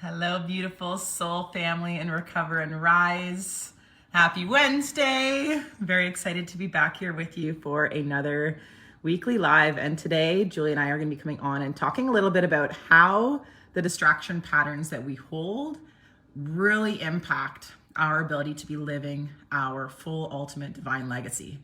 Hello, beautiful soul family and Recover and Rise. Happy Wednesday. Very excited to be back here with you for another weekly live. And today, Julie and I are going to be coming on and talking a little bit about how the distraction patterns that we hold really impact our ability to be living our full, ultimate divine legacy.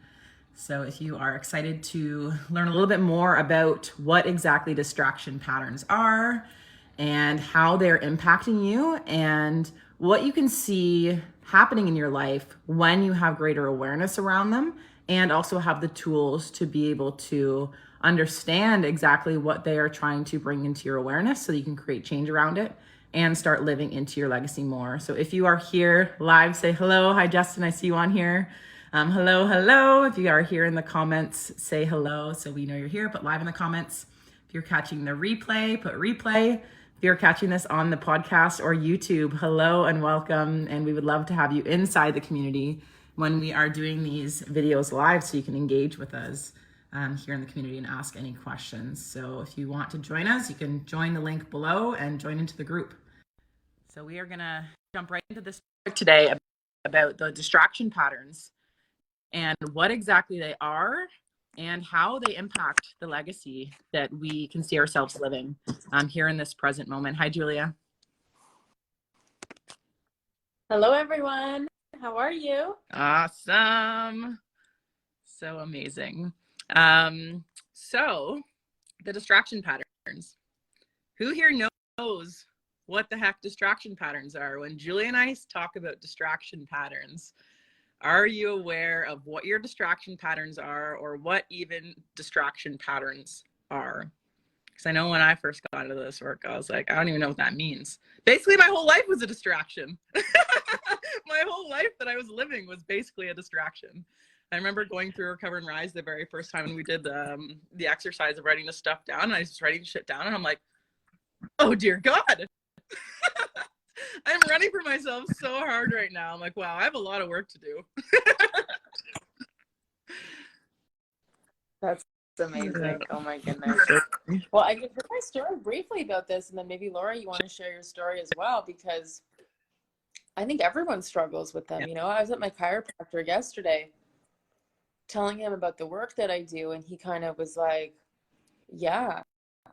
So, if you are excited to learn a little bit more about what exactly distraction patterns are and how they're impacting you and what you can see happening in your life when you have greater awareness around them and also have the tools to be able to understand exactly what they are trying to bring into your awareness so that you can create change around it and start living into your legacy more. So if you are here live, say hello. Hi, Justin. I see you on here. Hello. If you are here in the comments, say hello so we know you're here. Put live in the comments. If you're catching the replay, put replay. If you're catching this on the podcast or YouTube, hello and welcome. And we would love to have you inside the community when we are doing these videos live so you can engage with us here in the community and ask any questions. So if you want to join us, you can join the link below and join into the group. So we are going to jump right into this today about the distraction patterns and what exactly they are and how they impact the legacy that we can see ourselves living here in this present moment. Hi, Julia. Hello, everyone. How are you? Awesome. So amazing. So the distraction patterns. Who here knows what the heck distraction patterns are? When Julia and I talk about distraction patterns, are you aware of what your distraction patterns are or what even distraction patterns are? Because I know when I first got into this work, I was like, I don't even know what that means. Basically, my whole life was a distraction. My whole life that I was living was basically a distraction. I remember going through Recover and Rise the very first time when we did the exercise of writing this stuff down. And I was just writing shit down and I'm like, oh dear God. I'm running for myself so hard right now. I'm like, wow, I have a lot of work to do. That's amazing. Oh my goodness. Well, I can hear my story briefly about this, and then maybe Laura, you want to share your story as well, because I think everyone struggles with them. You know, I was at my chiropractor yesterday telling him about the work that I do, and he kind of was like, yeah,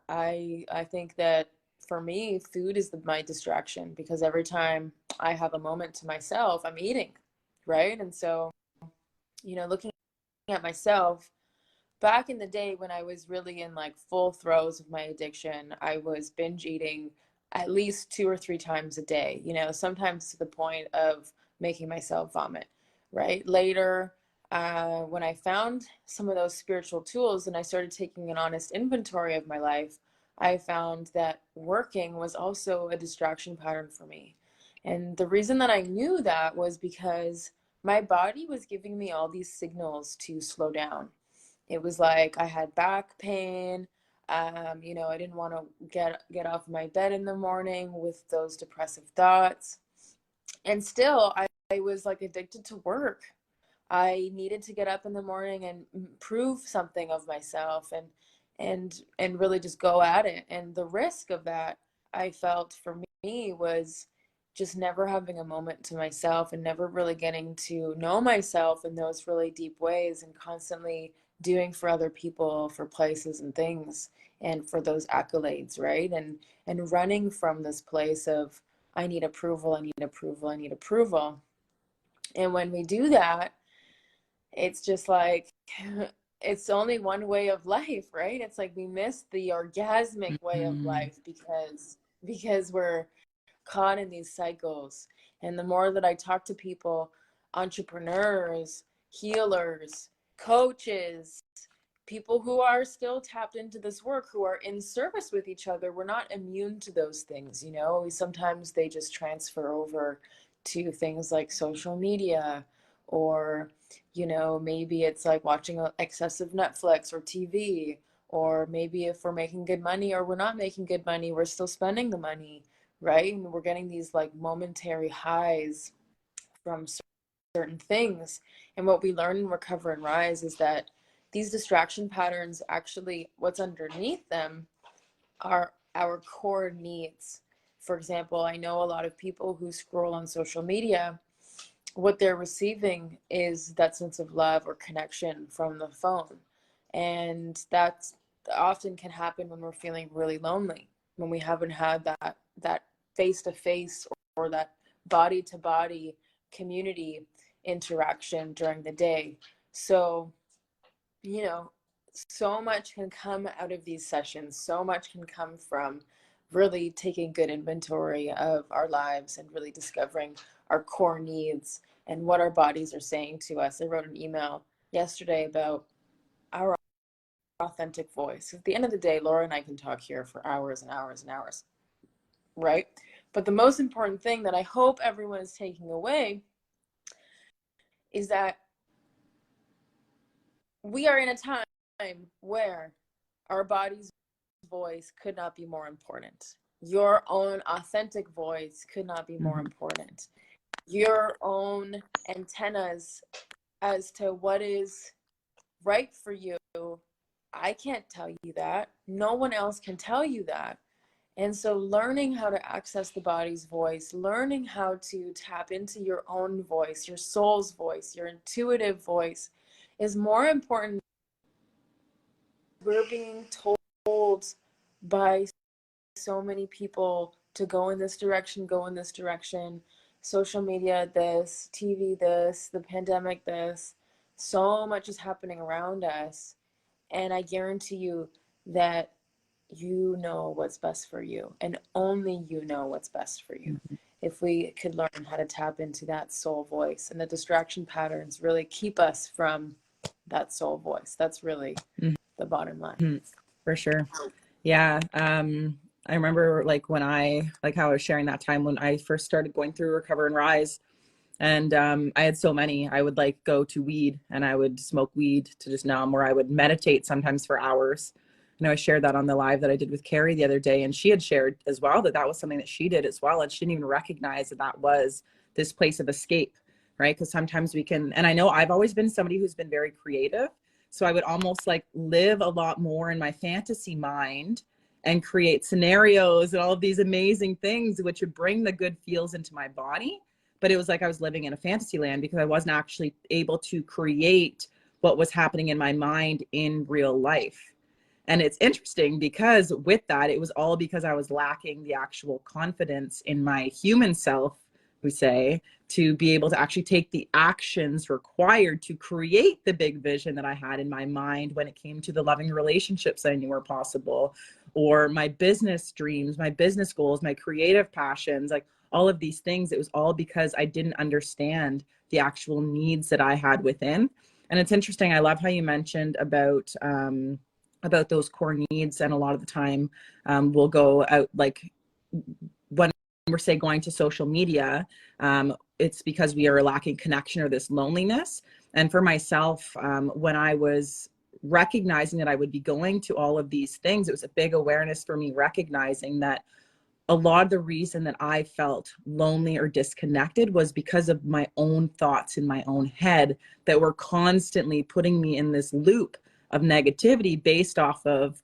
I think that for me, food is my distraction, because every time I have a moment to myself, I'm eating, right? And so, you know, looking at myself, back in the day when I was really in like full throes of my addiction, I was binge eating at least 2 or 3 times a day, you know, sometimes to the point of making myself vomit, right? Later, when I found some of those spiritual tools and I started taking an honest inventory of my life, I found that working was also a distraction pattern for me. And the reason that I knew that was because my body was giving me all these signals to slow down. It was like I had back pain. You know, I didn't want to get off my bed in the morning with those depressive thoughts. And still, I was like addicted to work. I needed to get up in the morning and prove something of myself and really just go at it. And the risk of that, I felt for me, was just never having a moment to myself and never really getting to know myself in those really deep ways, and constantly doing for other people, for places and things, and for those accolades, right? And running from this place of I need approval, I need approval, I need approval. And when we do that, it's just like it's only one way of life, right? It's like we miss the orgasmic way of life because we're caught in these cycles. And the more that I talk to people, entrepreneurs, healers, coaches, people who are still tapped into this work, who are in service with each other, we're not immune to those things. You know, sometimes they just transfer over to things like social media, or, you know, maybe it's like watching excessive Netflix or TV, or maybe if we're making good money or we're not making good money, we're still spending the money, right? And we're getting these like momentary highs from certain things. And what we learn in Recover and Rise is that these distraction patterns, actually what's underneath them are our core needs. For example, I know a lot of people who scroll on social media, what they're receiving is that sense of love or connection from the phone. And that's often can happen when we're feeling really lonely, when we haven't had that face to face or that body to body community interaction during the day. So, you know, so much can come out of these sessions. So much can come from really taking good inventory of our lives and really discovering our core needs and what our bodies are saying to us. I wrote an email yesterday about our authentic voice. At the end of the day, Laura and I can talk here for hours and hours and hours, right? But the most important thing that I hope everyone is taking away is that we are in a time where our body's voice could not be more important. Your own authentic voice could not be more important. Your own antennas as to what is right for you, I can't tell you that. No one else can tell you that. And so learning how to access the body's voice, learning how to tap into your own voice, your soul's voice, your intuitive voice is more important. We're being told by so many people to go in this direction, go in this direction. Social media, this, TV, this, the pandemic, this. So much is happening around us. And I guarantee you that you know what's best for you, and only you know what's best for you. If we could learn how to tap into that soul voice, and the distraction patterns really keep us from that soul voice. That's really the bottom line. For sure. Yeah. I remember like when like how I was sharing that time when I first started going through Recover and Rise. And I had so many. I would like go to weed and I would smoke weed to just numb, or I would meditate sometimes for hours. You know, I shared that on the live that I did with Carrie the other day, and she had shared as well that that was something that she did as well. And she didn't even recognize that that was this place of escape, right? Because sometimes we can, and I know I've always been somebody who's been very creative. So I would almost like live a lot more in my fantasy mind and create scenarios and all of these amazing things, which would bring the good feels into my body. But it was like I was living in a fantasy land because I wasn't actually able to create what was happening in my mind in real life. And it's interesting because with that, it was all because I was lacking the actual confidence in my human self, we say, to be able to actually take the actions required to create the big vision that I had in my mind when it came to the loving relationships I knew were possible, or my business dreams, my business goals, my creative passions, like all of these things. It was all because I didn't understand the actual needs that I had within. And it's interesting. I love how you mentioned about those core needs. And a lot of the time we'll go out, like when we're say going to social media, it's because we are lacking connection or this loneliness. And for myself, when I was recognizing that I would be going to all of these things, it was a big awareness for me, recognizing that a lot of the reason that I felt lonely or disconnected was because of my own thoughts in my own head that were constantly putting me in this loop of negativity based off of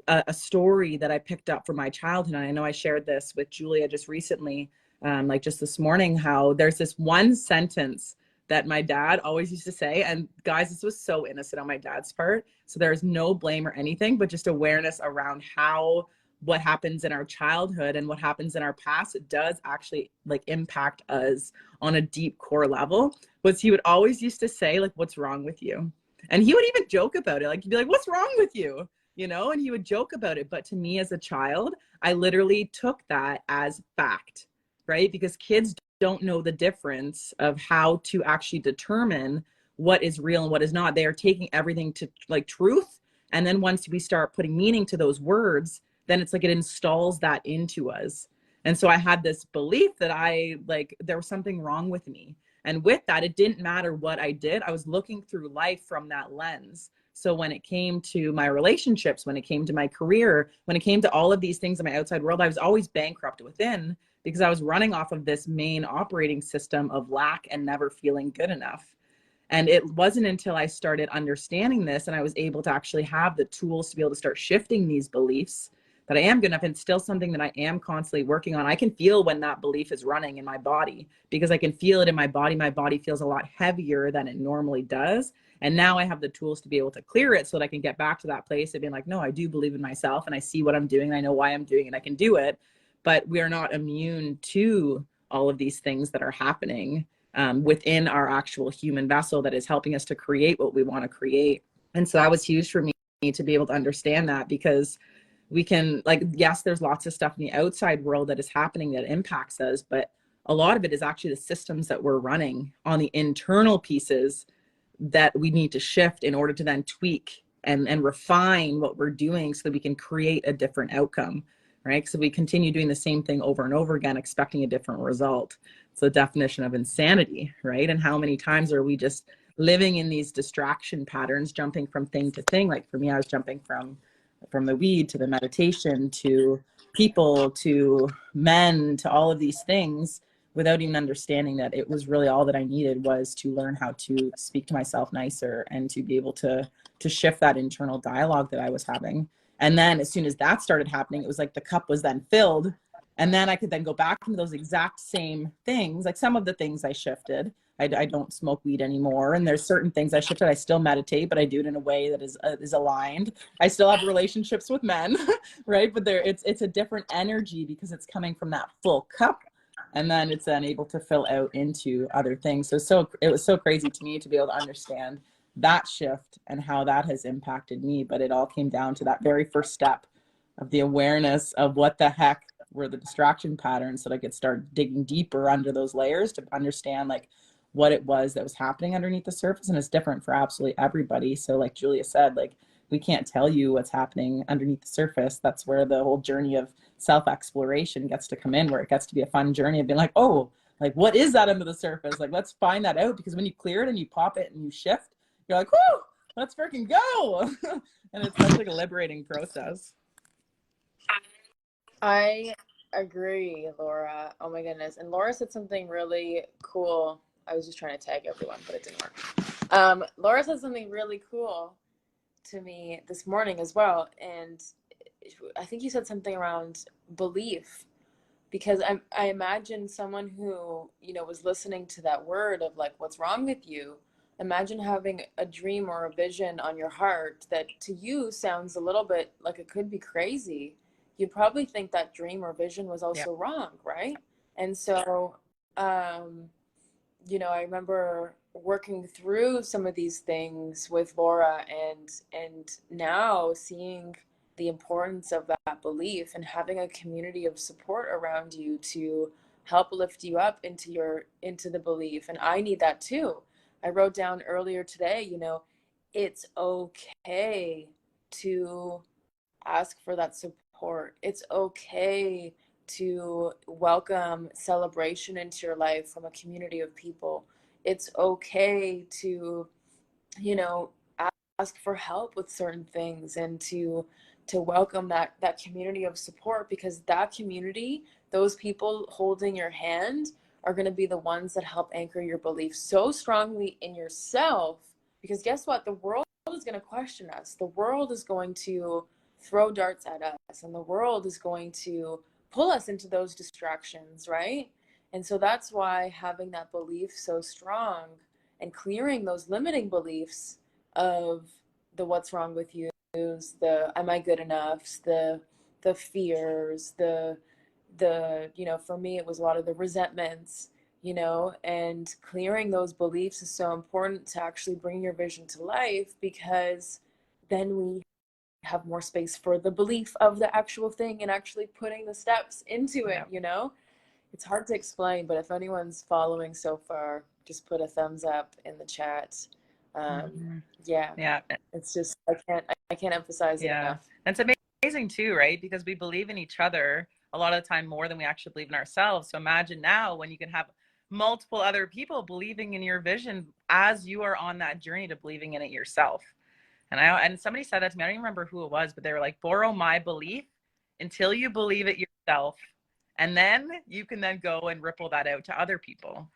a story that I picked up from my childhood. And I know I shared this with Julia just recently, like just this morning, how there's this one sentence that my dad always used to say. And guys, this was so innocent on my dad's part. So there's no blame or anything, but just awareness around how what happens in our childhood and what happens in our past, it does actually like impact us on a deep core level. Was he would always used to say, like, what's wrong with you? And he would even joke about it. Like, he'd be like, what's wrong with you? You know, and he would joke about it. But to me as a child, I literally took that as fact, right? Because kids don't know the difference of how to actually determine what is real and what is not. They are taking everything to like truth. And then once we start putting meaning to those words, then it's like it installs that into us. And so I had this belief that there was something wrong with me. And with that, it didn't matter what I did. I was looking through life from that lens. So when it came to my relationships, when it came to my career, when it came to all of these things in my outside world, I was always bankrupt within because I was running off of this main operating system of lack and never feeling good enough. And it wasn't until I started understanding this and I was able to actually have the tools to be able to start shifting these beliefs that I am good enough, and still something that I am constantly working on. I can feel when that belief is running in my body, because I can feel it in my body. My body feels a lot heavier than it normally does. And now I have the tools to be able to clear it so that I can get back to that place of being like, no, I do believe in myself, and I see what I'm doing. And I know why I'm doing it. I can do it. But we are not immune to all of these things that are happening within our actual human vessel that is helping us to create what we want to create. And so that was huge for me to be able to understand that, because we can, like, yes, there's lots of stuff in the outside world that is happening that impacts us, but a lot of it is actually the systems that we're running on the internal pieces that we need to shift in order to then tweak and refine what we're doing so that we can create a different outcome, right? So we continue doing the same thing over and over again, expecting a different result. It's the definition of insanity, right? And how many times are we just living in these distraction patterns, jumping from thing to thing? Like for me, I was jumping from the weed to the meditation to people to men to all of these things, without even understanding that it was really all that I needed was to learn how to speak to myself nicer and to be able to shift that internal dialogue that I was having. And then as soon as that started happening, it was like the cup was then filled. And then I could then go back into those exact same things. Like some of the things I shifted. I don't smoke weed anymore. And there's certain things I shifted. I still meditate, but I do it in a way that is aligned. I still have relationships with men, right? But it's a different energy because it's coming from that full cup. And then it's then able to fill out into other things. So it was so crazy to me to be able to understand that shift and how that has impacted me. But it all came down to that very first step of the awareness of what the heck were the distraction patterns, so that I could start digging deeper under those layers to understand like what it was that was happening underneath the surface. And it's different for absolutely everybody. So like Julia said, like we can't tell you what's happening underneath the surface. That's where the whole journey of self-exploration gets to come in, where it gets to be a fun journey of being like, oh, like what is that under the surface? Like, let's find that out, because when you clear it and you pop it and you shift, you're like, whoo, let's freaking go. And it's such like a liberating process. I agree, Laura. Oh my goodness. And Laura said something really cool. I was just trying to tag everyone, but it didn't work. Laura said something really cool to me this morning as well. And I think you said something around belief, because I imagine someone who, you know, was listening to that word of like, what's wrong with you? Imagine having a dream or a vision on your heart that to you sounds a little bit like it could be crazy. You'd probably think that dream or vision was also wrong, right? And so, you know, I remember working through some of these things with Laura, and now seeing the importance of that belief and having a community of support around you to help lift you up into the belief. And I need that too. I wrote down earlier today, you know, it's okay to ask for that support. It's okay to welcome celebration into your life from a community of people. It's okay to, you know, ask for help with certain things, and to welcome that community of support, because that community, those people holding your hand, are going to be the ones that help anchor your beliefs so strongly in yourself. Because guess what? The world is going to question us. The world is going to throw darts at us, and the world is going to pull us into those distractions, right? And so that's why having that belief so strong and clearing those limiting beliefs of the what's wrong with you, the am I good enough, the fears, the you know, for me it was a lot of the resentments, you know, and clearing those beliefs is so important to actually bring your vision to life, because then we have more space for the belief of the actual thing and actually putting the steps into it, you know? It's hard to explain, but if anyone's following so far, just put a thumbs up in the chat. Yeah, it's just I can't emphasize it enough. That's amazing too, right? Because we believe in each other a lot of the time more than we actually believe in ourselves. So imagine now when you can have multiple other people believing in your vision as you are on that journey to believing in it yourself. And somebody said that to me. I don't even remember who it was, but they were like, borrow my belief until you believe it yourself, and then you can then go and ripple that out to other people.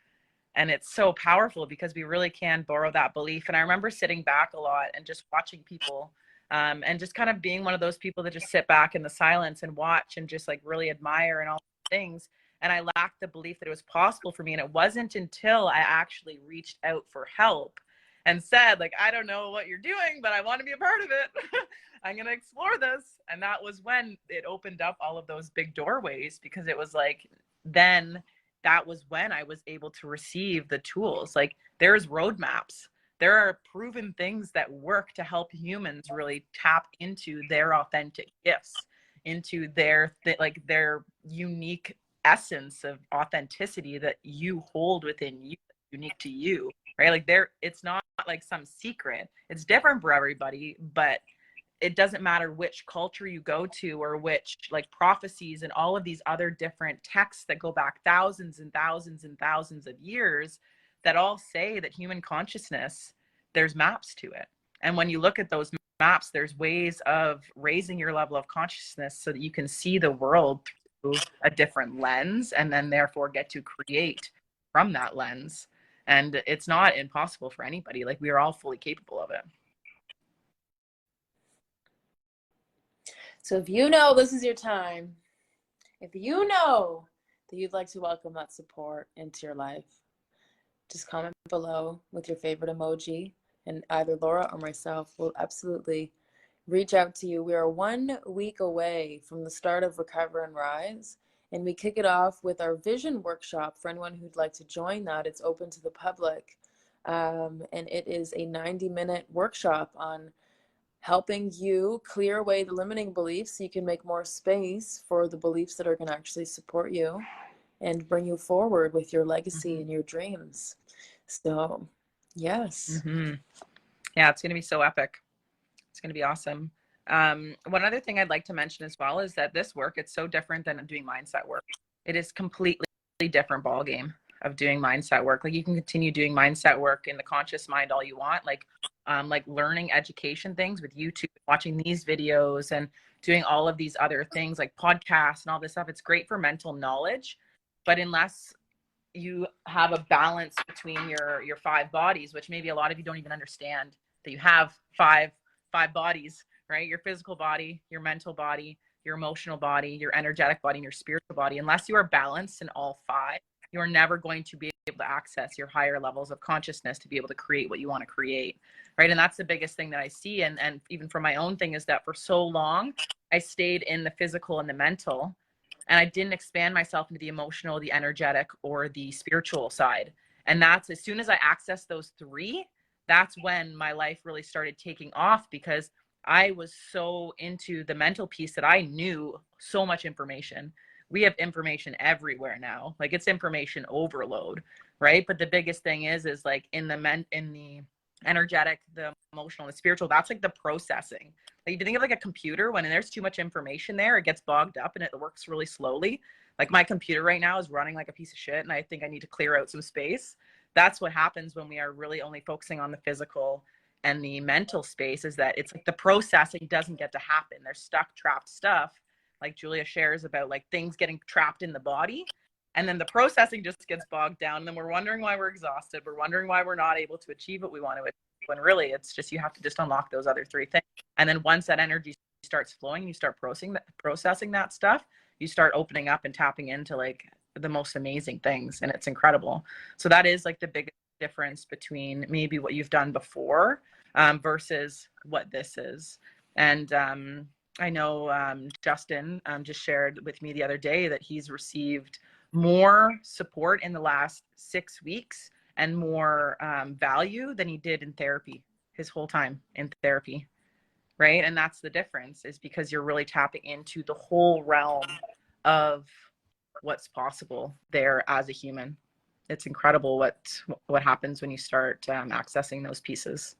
And it's so powerful because we really can borrow that belief. And I remember sitting back a lot and just watching people And just kind of being one of those people that just sit back in the silence and watch and just like really admire and all things. And I lacked the belief that it was possible for me. And it wasn't until I actually reached out for help and said, like, I don't know what you're doing, but I want to be a part of it. I'm going to explore this. And that was when it opened up all of those big doorways, because it was like, then that was when I was able to receive the tools. Like, there's roadmaps. There are proven things that work to help humans really tap into their authentic gifts, into their their unique essence of authenticity that you hold within you, unique to you, right? Like, it's not like some secret. It's different for everybody, but it doesn't matter which culture you go to or which like prophecies and all of these other different texts that go back thousands and thousands and thousands of years that all say that human consciousness, there's maps to it. And when you look at those maps, there's ways of raising your level of consciousness so that you can see the world through a different lens, and then therefore get to create from that lens. And it's not impossible for anybody. Like, we are all fully capable of it. So if you know this is your time, if you know that you'd like to welcome that support into your life, just comment below with your favorite emoji, and either Laura or myself will absolutely reach out to you. We are 1 week away from the start of Recover and Rise, and we kick it off with our vision workshop. For anyone who'd like to join that, it's open to the public, and it is a 90-minute workshop on helping you clear away the limiting beliefs so you can make more space for the beliefs that are going to actually support you and bring you forward with your legacy and your dreams. So, yes. Yeah, it's going to be so epic. It's going to be awesome. One other thing I'd like to mention as well is that this work, it's so different than doing mindset work. It is completely different ballgame of doing mindset work. Like, you can continue doing mindset work in the conscious mind all you want, like learning education things with YouTube, watching these videos and doing all of these other things like podcasts and all this stuff. It's great for mental knowledge, but unless you have a balance between your 5 bodies, which maybe a lot of you don't even understand that you have five bodies, right? Your physical body, your mental body, your emotional body, your energetic body, and your spiritual body. Unless you are balanced in all 5, you're never going to be able to access your higher levels of consciousness to be able to create what you want to create, right? And that's the biggest thing that I see. And even for my own thing is that for so long, I stayed in the physical and the mental, and I didn't expand myself into the emotional, the energetic, or the spiritual side. And that's, as soon as I accessed those 3, that's when my life really started taking off, because I was so into the mental piece that I knew so much information. We have information everywhere now. Like, it's information overload, right? But the biggest thing is like in the energetic, the emotional, the spiritual, that's like the processing. Like, you think of like a computer, when there's too much information there, it gets bogged up and it works really slowly. Like, my computer right now is running like a piece of shit, and I think I need to clear out some space. That's what happens when we are really only focusing on the physical and the mental space, is that it's like the processing doesn't get to happen. There's stuck, trapped stuff, like Julia shares about, like things getting trapped in the body. And then the processing just gets bogged down. And then we're wondering why we're exhausted. We're wondering why we're not able to achieve what we want to achieve. When really it's just, you have to just unlock those other 3 things. And then once that energy starts flowing, you start processing that stuff, you start opening up and tapping into like the most amazing things. And it's incredible. So that is like the biggest difference between maybe what you've done before versus what this is. And I know Justin just shared with me the other day that he's received more support in the last 6 weeks and more value than he did in therapy his whole time in therapy, right? And that's the difference, is because you're really tapping into the whole realm of what's possible there as a human. It's incredible what happens when you start accessing those pieces.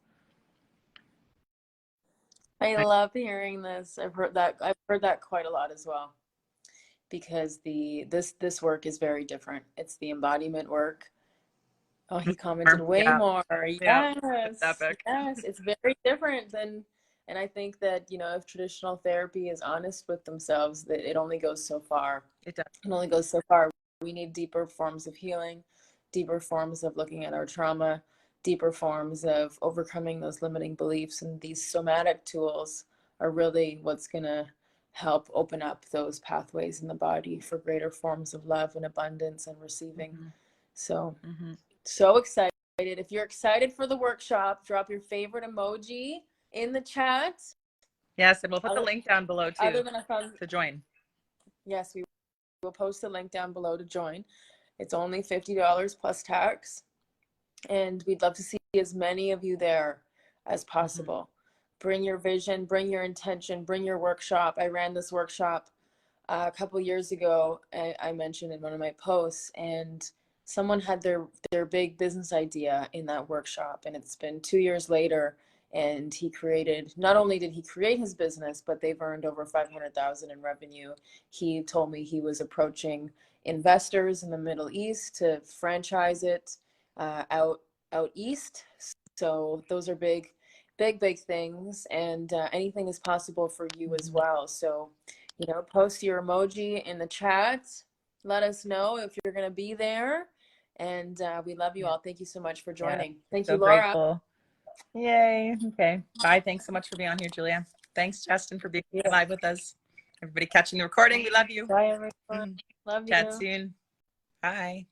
I love hearing this. I've heard that quite a lot as well, because this work is very different. It's the embodiment work. Oh, he commented way more. Yeah. Yes. It's epic. Yes, it's very different than, and I think that, if traditional therapy is honest with themselves, that it only goes so far. It does. It only goes so far. We need deeper forms of healing, deeper forms of looking at our trauma, deeper forms of overcoming those limiting beliefs. And these somatic tools are really what's going to help open up those pathways in the body for greater forms of love and abundance and receiving. So, so excited. If you're excited for the workshop, drop your favorite emoji in the chat. Yes, and we'll put the link down below too Other than to join. Yes, we will post the link down below to join. It's only $50 plus tax. And we'd love to see as many of you there as possible. Bring your vision, bring your intention, bring your workshop. I ran this workshop a couple years ago, I mentioned in one of my posts, and someone had their big business idea in that workshop, and it's been 2 years later, and he created, not only did he create his business, but they've earned over 500,000 in revenue. He told me he was approaching investors in the Middle East to franchise it out east. So those are big things, and anything is possible for you as well. So, you know, post your emoji in the chat. Let us know if you're going to be there. And we love you all. Thank you so much for joining. Thank you, Laura. Grateful. Yay. Okay. Bye. Thanks so much for being on here, Julia. Thanks, Justin, for being live with us. Everybody catching the recording. We love you. Bye, everyone. Love you. Chat soon. Bye.